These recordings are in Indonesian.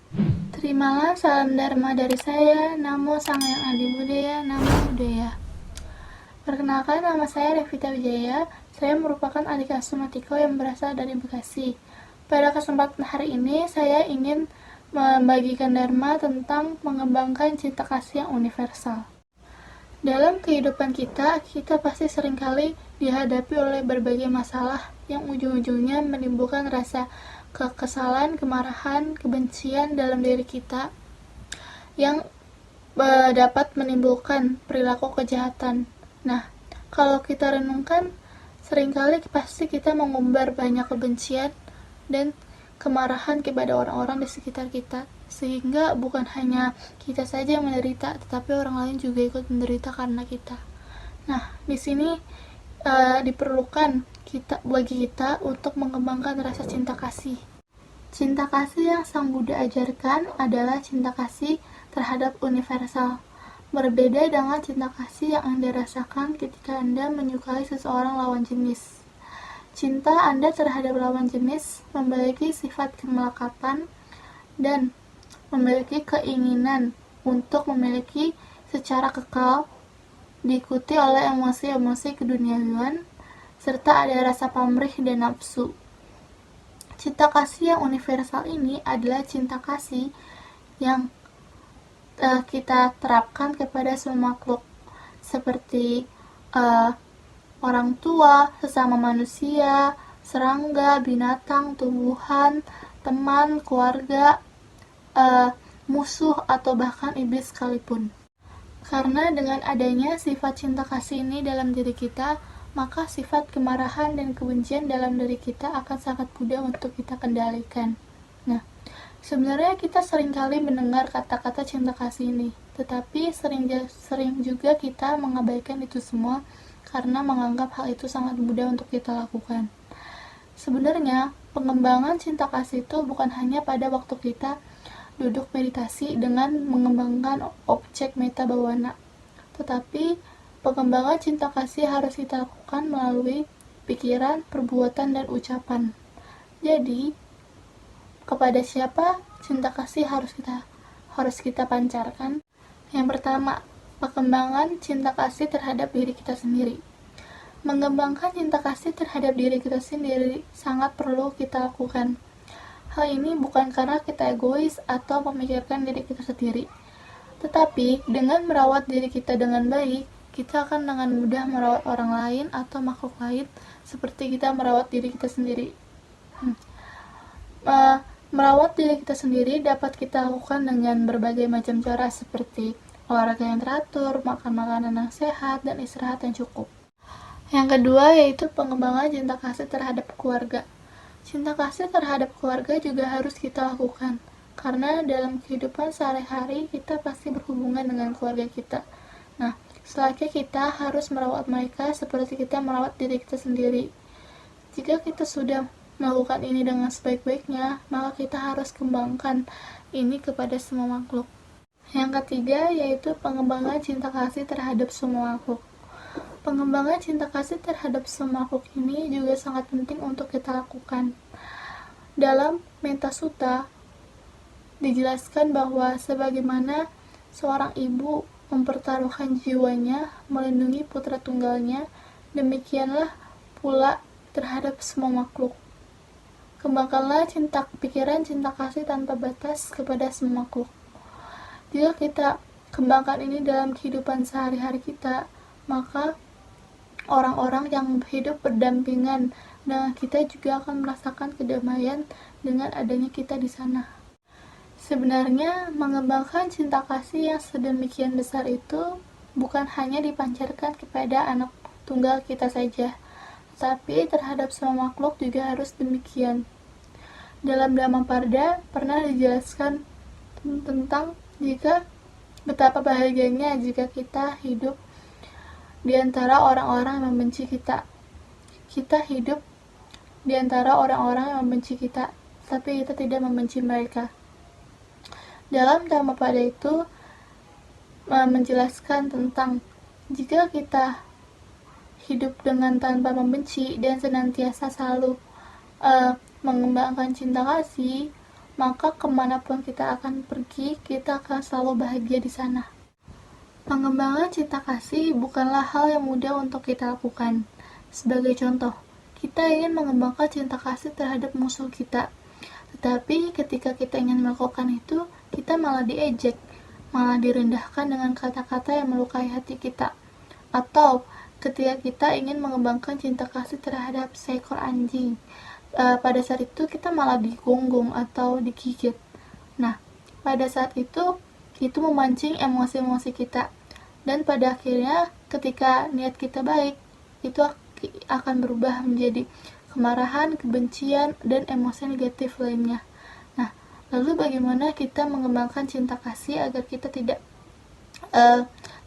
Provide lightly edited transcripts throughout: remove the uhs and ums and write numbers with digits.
Terimalah salam Dharma dari saya, Namo Sang Hyang Adi Budaya, Namo Buddhaya. Perkenalkan, nama saya Revita Wijaya. Saya merupakan adik asuh Matiko yang berasal dari Bekasi. Pada kesempatan hari ini, saya ingin membagikan Dharma tentang mengembangkan cinta kasih yang universal. Dalam kehidupan kita pasti seringkali dihadapi oleh berbagai masalah yang ujung-ujungnya menimbulkan rasa kekesalan, kemarahan, kebencian dalam diri kita yang dapat menimbulkan perilaku kejahatan. Nah, kalau kita renungkan, seringkali pasti kita mengumbar banyak kebencian dan kemarahan kepada orang-orang di sekitar kita, sehingga bukan hanya kita saja yang menderita, tetapi orang lain juga ikut menderita karena kita. Nah, di sini diperlukan bagi kita untuk mengembangkan rasa cinta kasih. Cinta kasih yang Sang Buddha ajarkan adalah cinta kasih terhadap universal. Berbeda dengan cinta kasih yang Anda rasakan ketika Anda menyukai seseorang lawan jenis. Cinta Anda terhadap lawan jenis memiliki sifat kemelekatan dan memiliki keinginan untuk memiliki secara kekal, diikuti oleh emosi-emosi keduniawian, serta ada rasa pamrih dan nafsu. Cinta kasih yang universal ini adalah cinta kasih yang kita terapkan kepada semua makhluk, seperti orang tua, sesama manusia, serangga, binatang, tumbuhan, teman, keluarga, musuh, atau bahkan iblis sekalipun. Karena dengan adanya sifat cinta kasih ini dalam diri kita, maka sifat kemarahan dan kebencian dalam diri kita akan sangat mudah untuk kita kendalikan. Nah, sebenarnya kita seringkali mendengar kata-kata cinta kasih ini, tetapi sering juga kita mengabaikan itu semua karena menganggap hal itu sangat mudah untuk kita lakukan. Sebenarnya, pengembangan cinta kasih itu bukan hanya pada waktu kita duduk meditasi dengan mengembangkan objek meta bawana, tetapi pengembangan cinta kasih harus kita lakukan melalui pikiran, perbuatan, dan ucapan. Jadi, kepada siapa cinta kasih harus kita pancarkan? Yang pertama, pengembangan cinta kasih terhadap diri kita sendiri. Mengembangkan cinta kasih terhadap diri kita sendiri sangat perlu kita lakukan. Hal ini bukan karena kita egois atau memikirkan diri kita sendiri, tetapi dengan merawat diri kita dengan baik, kita akan dengan mudah merawat orang lain atau makhluk lain seperti kita merawat diri kita sendiri. Merawat diri kita sendiri dapat kita lakukan dengan berbagai macam cara seperti olahraga yang teratur, makan makanan yang sehat, dan istirahat yang cukup. Yang kedua yaitu pengembangan cinta kasih terhadap keluarga. Cinta kasih terhadap keluarga juga harus kita lakukan, karena dalam kehidupan sehari-hari kita pasti berhubungan dengan keluarga kita. Nah, selanjutnya kita harus merawat mereka seperti kita merawat diri kita sendiri. Jika kita sudah melakukan ini dengan sebaik-baiknya, maka kita harus kembangkan ini kepada semua makhluk. Yang ketiga yaitu pengembangan cinta kasih terhadap semua makhluk. Pengembangan cinta kasih terhadap semua makhluk ini juga sangat penting untuk kita lakukan. Dalam Metta Sutta dijelaskan bahwa sebagaimana seorang ibu mempertaruhkan jiwanya melindungi putra tunggalnya, demikianlah pula terhadap semua makhluk. Kembangkanlah pikiran cinta kasih tanpa batas kepada semua makhluk. Jika kita kembangkan ini dalam kehidupan sehari-hari kita, maka orang-orang yang hidup berdampingan dengan kita juga akan merasakan kedamaian dengan adanya kita di sana. Sebenarnya, mengembangkan cinta kasih yang sedemikian besar itu bukan hanya dipancarkan kepada anak tunggal kita saja, tapi terhadap semua makhluk juga harus demikian. Dalam Dhammapada pernah dijelaskan tentang betapa bahagianya jika kita hidup di antara orang-orang yang membenci kita. Kita hidup di antara orang-orang yang membenci kita, tapi kita tidak membenci mereka. Dalam Dhammapada itu menjelaskan tentang jika kita hidup dengan tanpa membenci dan senantiasa selalu mengembangkan cinta kasih, maka kemanapun kita akan pergi, kita akan selalu bahagia di sana. Pengembangan cinta kasih bukanlah hal yang mudah untuk kita lakukan. Sebagai contoh, kita ingin mengembangkan cinta kasih terhadap musuh kita. Tetapi ketika kita ingin melakukan itu, kita malah diejek, malah direndahkan dengan kata-kata yang melukai hati kita. Atau ketika kita ingin mengembangkan cinta kasih terhadap seekor anjing, pada saat itu kita malah digonggung atau digigit. Nah, pada saat itu memancing emosi-emosi kita. Dan pada akhirnya ketika niat kita baik, itu akan berubah menjadi kemarahan, kebencian, dan emosi negatif lainnya. Nah, lalu bagaimana kita mengembangkan cinta kasih agar kita tidak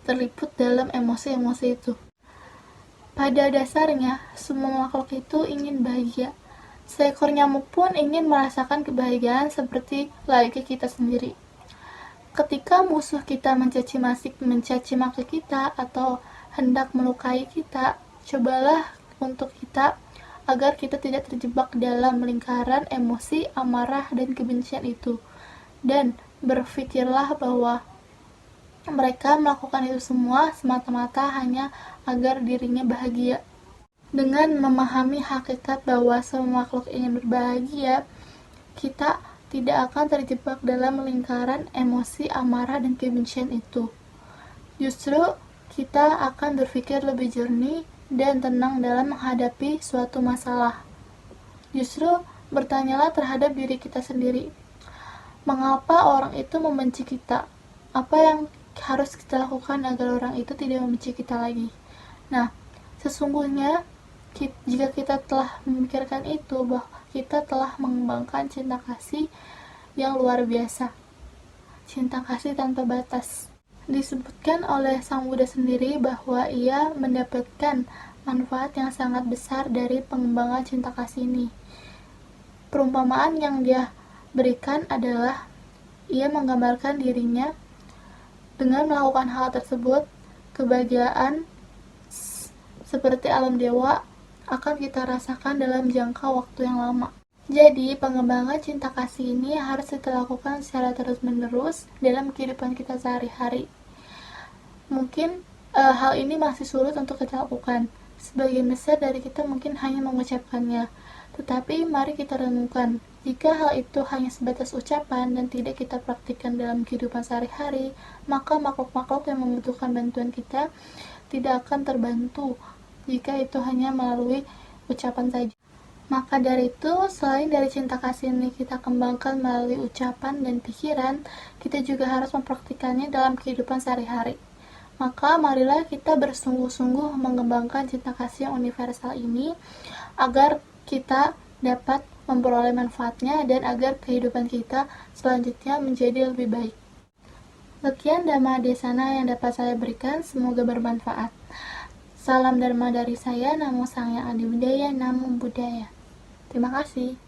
terliput dalam emosi-emosi itu? Pada dasarnya, semua makhluk itu ingin bahagia. Seekor nyamuk pun ingin merasakan kebahagiaan seperti layaknya kita sendiri. Ketika musuh kita mencaci maki kita atau hendak melukai kita, cobalah untuk kita agar kita tidak terjebak dalam lingkaran emosi, amarah, dan kebencian itu. Dan berpikirlah bahwa mereka melakukan itu semua semata-mata hanya agar dirinya bahagia. Dengan memahami hakikat bahwa semua makhluk ingin berbahagia, kita tidak akan terjebak dalam lingkaran emosi, amarah, dan kebencian itu. Justru kita akan berpikir lebih jernih dan tenang dalam menghadapi suatu masalah. Justru bertanyalah terhadap diri kita sendiri. Mengapa orang itu membenci kita? Apa yang harus kita lakukan agar orang itu tidak membenci kita lagi? Nah, sesungguhnya jika kita telah memikirkan itu, bahwa kita telah mengembangkan cinta kasih yang luar biasa, cinta kasih tanpa batas. Disebutkan oleh Sang Buddha sendiri bahwa ia mendapatkan manfaat yang sangat besar dari pengembangan cinta kasih ini. Perumpamaan yang dia berikan adalah ia menggambarkan dirinya dengan melakukan hal tersebut, kebahagiaan seperti alam dewa akan kita rasakan dalam jangka waktu yang lama. Jadi, pengembangan cinta kasih ini harus kita lakukan secara terus-menerus dalam kehidupan kita sehari-hari. Mungkin hal ini masih sulit untuk kita lakukan. Sebagian besar dari kita mungkin hanya mengucapkannya. Tetapi mari kita renungkan, jika hal itu hanya sebatas ucapan dan tidak kita praktikkan dalam kehidupan sehari-hari, maka makhluk-makhluk yang membutuhkan bantuan kita tidak akan terbantu jika itu hanya melalui ucapan saja. Maka dari itu, selain dari cinta kasih ini kita kembangkan melalui ucapan dan pikiran, kita juga harus mempraktikannya dalam kehidupan sehari-hari. Maka marilah kita bersungguh-sungguh mengembangkan cinta kasih yang universal ini, agar kita dapat memperoleh manfaatnya dan agar kehidupan kita selanjutnya menjadi lebih baik. Sekian Dhamma Desana yang dapat saya berikan, semoga bermanfaat. Salam Dharma dari saya, Namo Sang Yang Adi Budaya, Namo Buddhaya. Terima kasih.